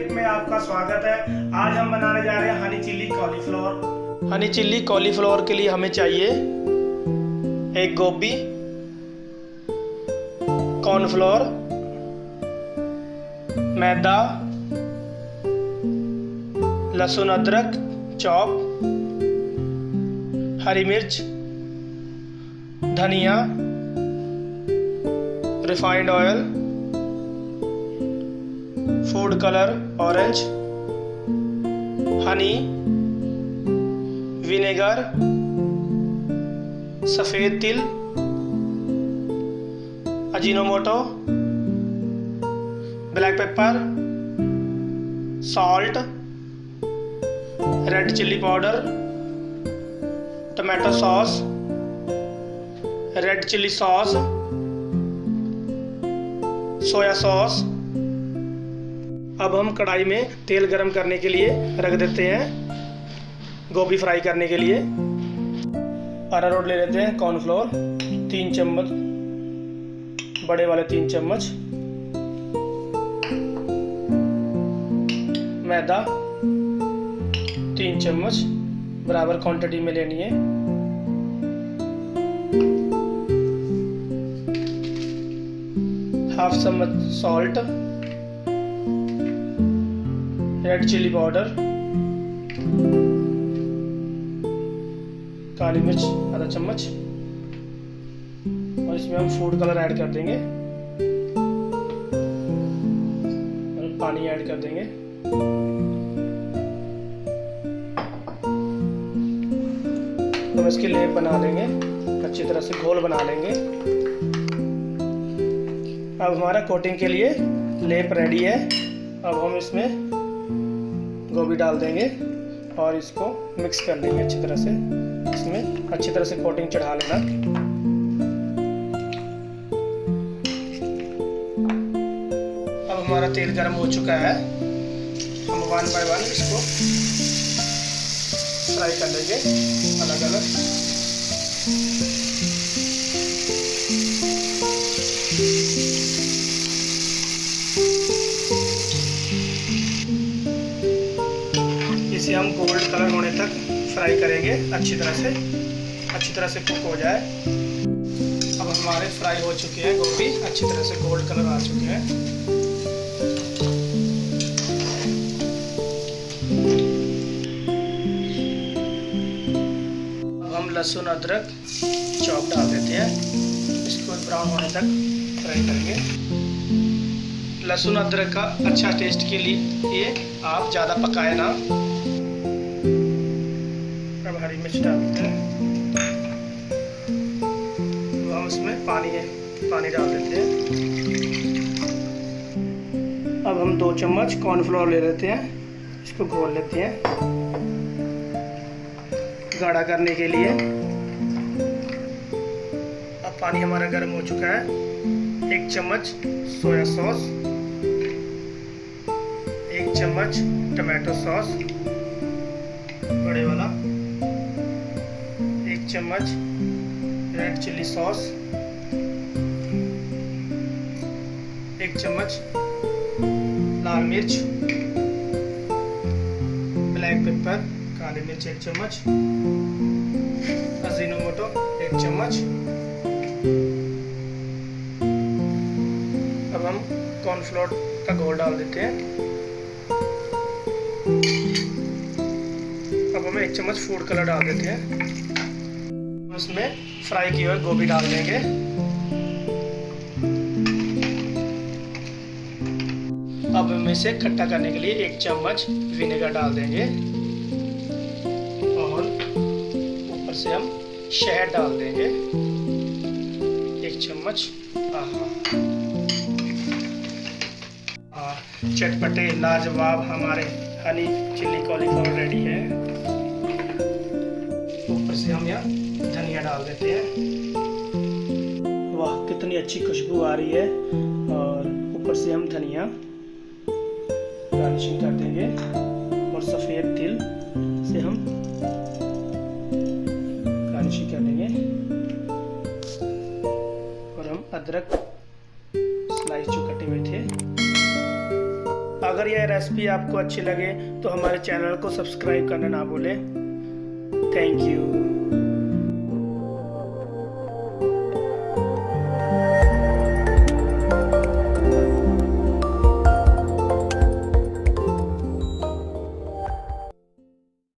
Tip में आपका स्वागत है। आज हम बनाने जा रहे हैं Honey chilli cauliflower. Honey chilli cauliflower के लिए हमें चाहिए एक गोभी, कॉर्नफ्लोर, मैदा, लहसुन अदरक चॉप, हरी मिर्च, धनिया, refined oil, food colour orange, Honey, vinegar, सफ़ेद तिल, Ajinomoto, black pepper, salt, red chilli powder, tomato sauce, red chilli sauce, soya sauce. अब हम कढ़ाई में तेल गरम करने के लिए रख देते हैं गोभी फ्राई करने के लिए। अरारोट ले लेते हैं, कॉर्नफ्लोर 3 चम्मच, बड़े वाले 3 चम्मच, मैदा 3 चम्मच, बराबर क्वांटिटी में लेनी है। हाफ चम्मच सॉल्ट, रेड चिल्ली पाउडर, काली मिर्च आधा चम्मच, और इसमें हम फूड कलर ऐड कर देंगे और पानी ऐड कर देंगे। हम इसकी लेप बना लेंगे, अच्छी तरह से घोल बना लेंगे। अब हमारा कोटिंग के लिए लेप रेडी है। अब हम इसमें गोभी डाल देंगे और इसको मिक्स कर लेंगे अच्छी तरह से। इसमें अच्छी तरह से कोटिंग चढ़ा लेना। अब हमारा तेल गर्म हो चुका है। हम 1 बाय 1 इसको फ्राई कर लेंगे अलग अलग। इसे हम गोल्ड कलर होने तक फ्राई करेंगे अच्छी तरह से कुक हो जाए। अब हमारे फ्राई हो चुके हैं गोभी, अच्छी तरह से गोल्ड कलर आ चुके हैं। अब हम लहसुन अदरक चॉप डाल देते हैं, इसको ब्राउन होने तक फ्राई करेंगे। लहसुन अदरक का अच्छा टेस्ट के लिए आप ज़्यादा पकाए ना। अब हरी मिर्च डालते हैं, तो हम इसमें पानी डाल देते हैं। अब हम 2 चम्मच कॉर्नफ्लोर ले लेते हैं, इसको घोल लेते हैं गाढ़ा करने के लिए। अब पानी हमारा गर्म हो चुका है। 1 चम्मच सोया सॉस, 1 चम्मच टमाटो सॉस बड़े वाला, 1 चम्मच रेड चिल्ली सॉस, 1 चम्मच लाल मिर्च, ब्लैक पेपर काली मिर्च 1 चम्मच, अजीनोमोटो 1 चम्मच। अब हम कॉर्नफ्लोर का घोल डाल देते हैं। अब हम 1 चम्मच फूड कलर डाल देते हैं। उसमें फ्राई किए हुए गोभी डाल देंगे। अब हम इसे खट्टा करने के लिए 1 चम्मच विनेगर डाल देंगे और ऊपर से हम शहद डाल देंगे 1 चम्मच। चटपटे लाजवाब हमारे हनी चिल्ली कॉलीफ्लावर रेडी है। ऊपर से हम यहाँ धनिया डाल देते हैं। वाह, कितनी अच्छी खुशबू आ रही है। और ऊपर से हम धनिया गार्निशिंग कर देंगे और सफ़ेद तिल से हम गार्निशिंग कर देंगे। और हम अदरक स्लाइस जो कटे हुए थे। अगर यह रेसिपी आपको अच्छी लगे तो हमारे चैनल को सब्सक्राइब करना ना भूलें। Thank you.